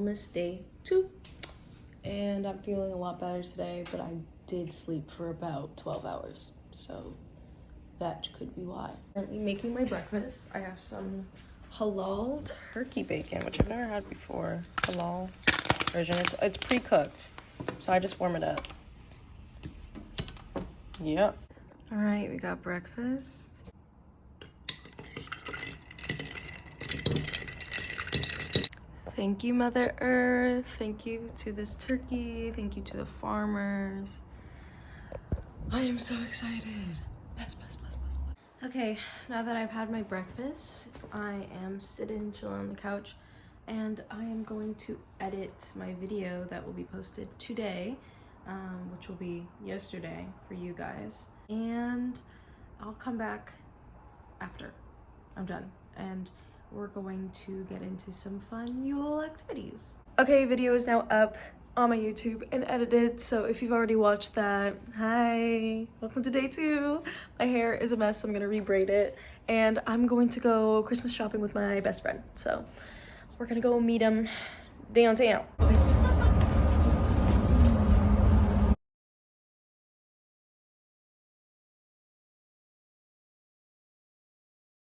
Vlogmas day 2. And I'm feeling a lot better today, but I did sleep for about 12 hours. So that could be why. Currently making my breakfast. I have some halal turkey bacon, which I've never had before. Halal version. It's pre-cooked, so I just warm it up. Yep. All right, we got breakfast. Thank you, Mother Earth. Thank you to this turkey. Thank you to the farmers. I am so excited. Best. Okay, now that I've had my breakfast, I am sitting, chilling on the couch, and I am going to edit my video that will be posted today, which will be yesterday for you guys. And I'll come back after I'm done, and we're going to get into some fun Yule activities. Okay, video is now up on my YouTube and edited, so if you've already watched that, hi, welcome to day 2. My hair is a mess, so I'm gonna re-braid it, and I'm going to go Christmas shopping with my best friend, so we're gonna go meet him downtown.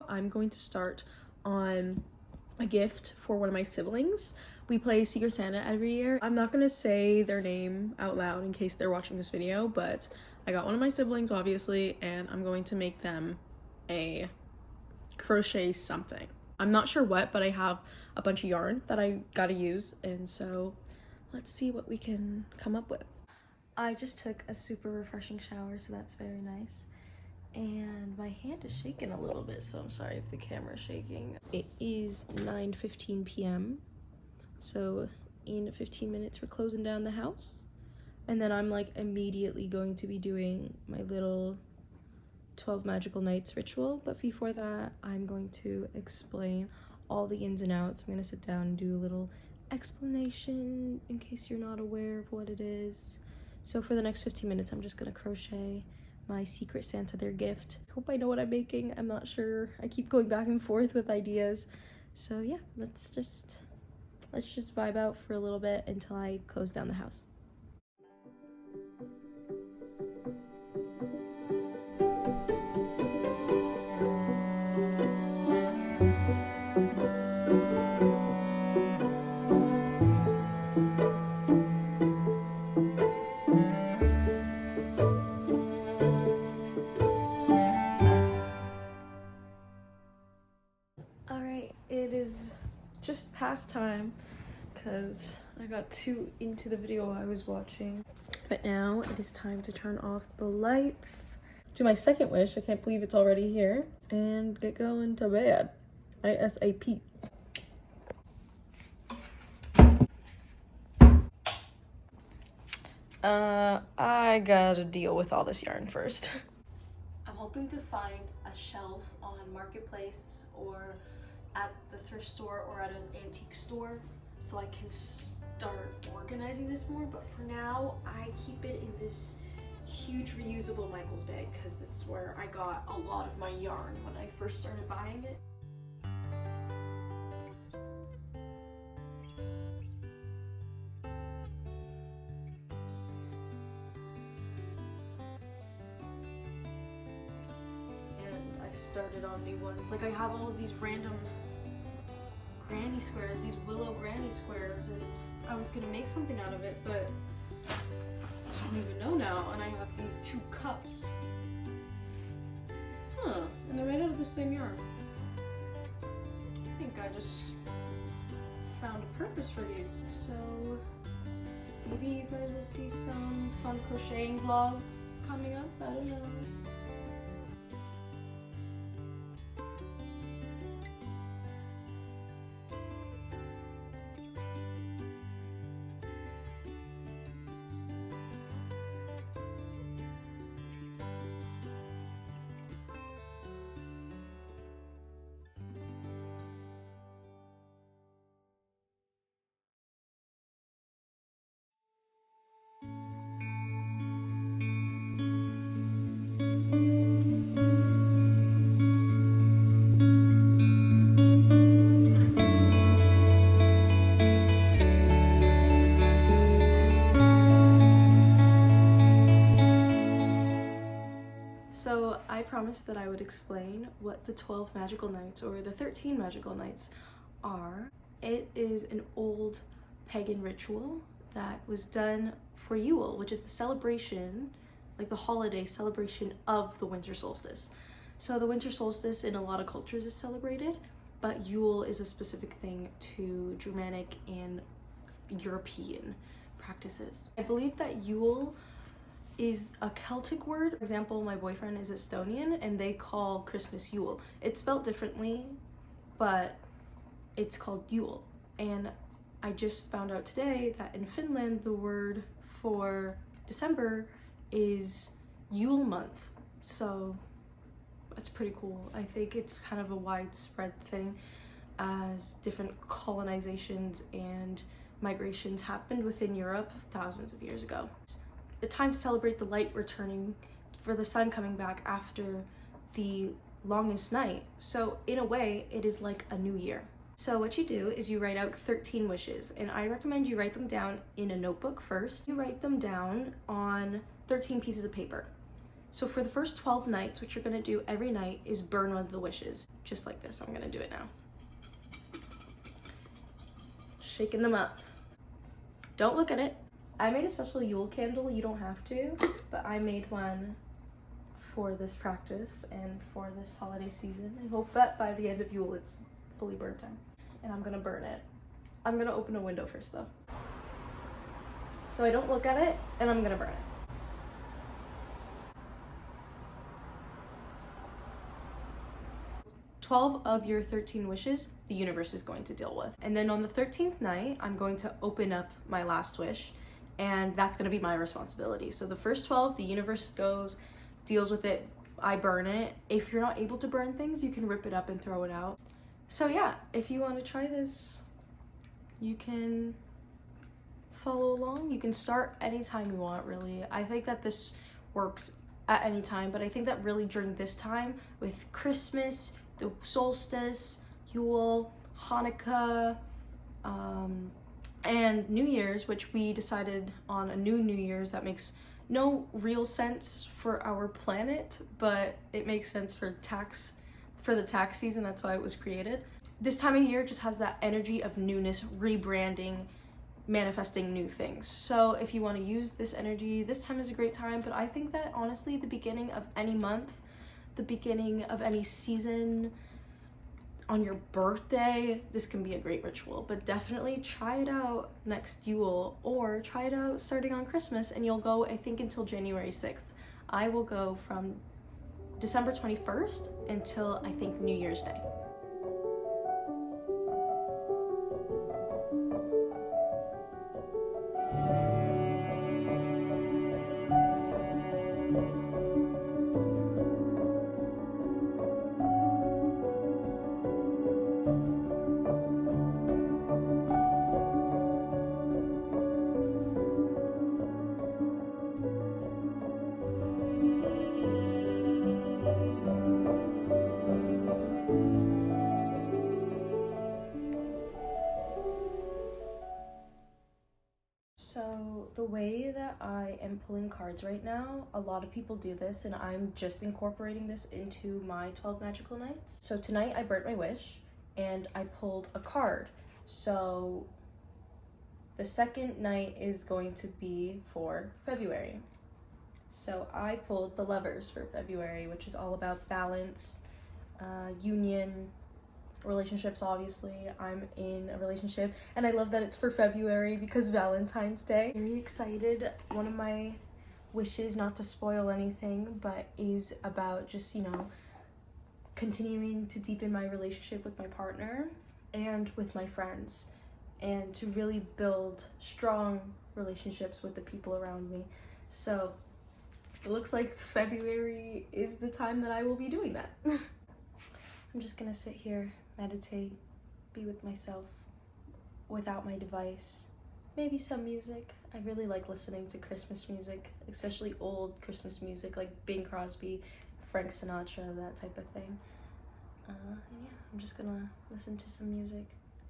I'm going to start on a gift for one of my siblings. We play Secret Santa every year. I'm not gonna say their name out loud in case they're watching this video, but I got one of my siblings, obviously, and I'm going to make them a crochet something. I'm not sure what, but I have a bunch of yarn that I gotta use, and so let's see what we can come up with. I just took a super refreshing shower, so that's very nice. And my hand is shaking a little bit, so I'm sorry if the camera's shaking. It is 9:15 p.m. So in 15 minutes we're closing down the house. And then I'm like immediately going to be doing my little 12 magical nights ritual. But before that, I'm going to explain all the ins and outs. I'm gonna sit down and do a little explanation in case you're not aware of what it is. So for the next 15 minutes, I'm just gonna crochet my Secret Santa their gift. I hope I know what I'm making. I'm not sure. I keep going back and forth with ideas. So yeah, let's just vibe out for a little bit until I close down the house. Alright, it is just past time because I got too into the video I was watching. But now it is time to turn off the lights, do my second wish, I can't believe it's already here, and get going to bed. ASAP. I gotta deal with all this yarn first. I'm hoping to find a shelf on Marketplace or at the thrift store or at an antique store so I can start organizing this more, but for now I keep it in this huge reusable Michaels bag because it's where I got a lot of my yarn when I first started buying it. And I started on new ones. Like I have all of these random granny squares, these willow granny squares, and I was gonna make something out of it, but I don't even know now. And I have these 2 cups. Huh, and they're made out of the same yarn. I think I just found a purpose for these. So maybe you guys will see some fun crocheting vlogs coming up, I don't know. So I promised that I would explain what the 12 magical nights or the 13 magical nights are. It is an old pagan ritual that was done for Yule, which is the celebration, like the holiday celebration of the winter solstice. So the winter solstice in a lot of cultures is celebrated, but Yule is a specific thing to Germanic and European practices. I believe that Yule is a Celtic word. For example, my boyfriend is Estonian and they call Christmas Yule. It's spelled differently, but it's called Yule. And I just found out today that in Finland, the word for December is Yule month. So that's pretty cool. I think it's kind of a widespread thing as different colonizations and migrations happened within Europe thousands of years ago. The time to celebrate the light returning, for the sun coming back after the longest night. So in a way, it is like a new year. So what you do is you write out 13 wishes, and I recommend you write them down in a notebook first. You write them down on 13 pieces of paper. So for the first 12 nights, what you're gonna do every night is burn one of the wishes, just like this. I'm gonna do it now. Shaking them up. Don't look at it. I made a special Yule candle, you don't have to, but I made one for this practice and for this holiday season. I hope that by the end of Yule it's fully burnt down. And I'm gonna burn it. I'm gonna open a window first though. So I don't look at it, and I'm gonna burn it. "12 of your 13 wishes, the universe is going to deal with. And then on the 13th night, I'm going to open up my last wish, and that's gonna be my responsibility. So the first 12, the universe deals with it, I burn it. If you're not able to burn things, you can rip it up and throw it out. So yeah, if you want to try this, you can follow along. You can start anytime you want, really. I think that this works at any time, but I think that really during this time with Christmas, the solstice, Yule, Hanukkah, and New Year's, which we decided on a new New Year's that makes no real sense for our planet, but it makes sense for the tax season. That's why it was created. This time of year just has that energy of newness, rebranding, manifesting new things. So if you want to use this energy, this time is a great time. But I think that honestly, the beginning of any month, the beginning of any season, on your birthday, this can be a great ritual. But definitely try it out next Yule, or try it out starting on Christmas, and you'll go, I think, until January 6th. I will go from December 21st until I think New Year's Day. So the way that I am pulling cards right now, a lot of people do this, and I'm just incorporating this into my 12 magical nights. So tonight I burnt my wish and I pulled a card. So the second night is going to be for February. So I pulled the Lovers for February, which is all about balance, union, relationships. Obviously I'm in a relationship, and I love that it's for February because Valentine's Day. Very excited. One of my wishes, not to spoil anything, but is about just, you know, continuing to deepen my relationship with my partner and with my friends, and to really build strong relationships with the people around me. So it looks like February is the time that I will be doing that. I'm just gonna sit here, meditate, be with myself without my device. Maybe some music. I really like listening to Christmas music, especially old Christmas music like Bing Crosby, Frank Sinatra, that type of thing. And yeah, I'm just gonna listen to some music,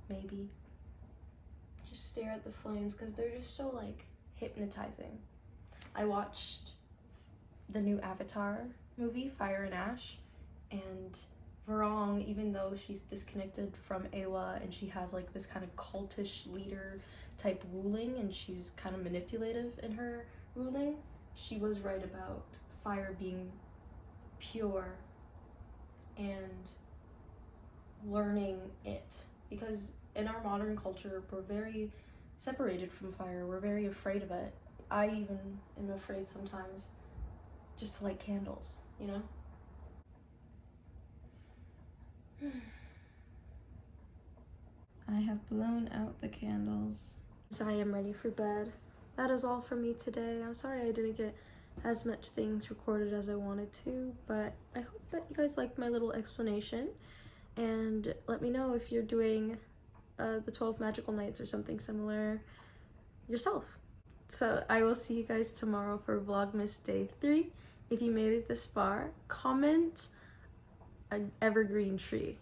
maybe. Just stare at the flames because they're just so like hypnotizing. I watched the new Avatar movie, Fire and Ash, and Varong, even though she's disconnected from Awa and she has like this kind of cultish leader type ruling and she's kind of manipulative in her ruling, she was right about fire being pure and learning it, because in our modern culture we're very separated from fire, we're very afraid of it. I even am afraid sometimes just to light candles, you know? I have blown out the candles. I am ready for bed. That is all for me today. I'm sorry I didn't get as much things recorded as I wanted to, but I hope that you guys liked my little explanation, and let me know if you're doing the 12 magical nights or something similar yourself. So I will see you guys tomorrow for Vlogmas Day 3. If you made it this far, comment an evergreen tree,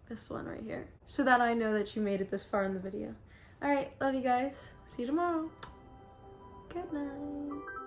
this one right here, so that I know that you made it this far in the video. All right, love you guys. See you tomorrow. Good night.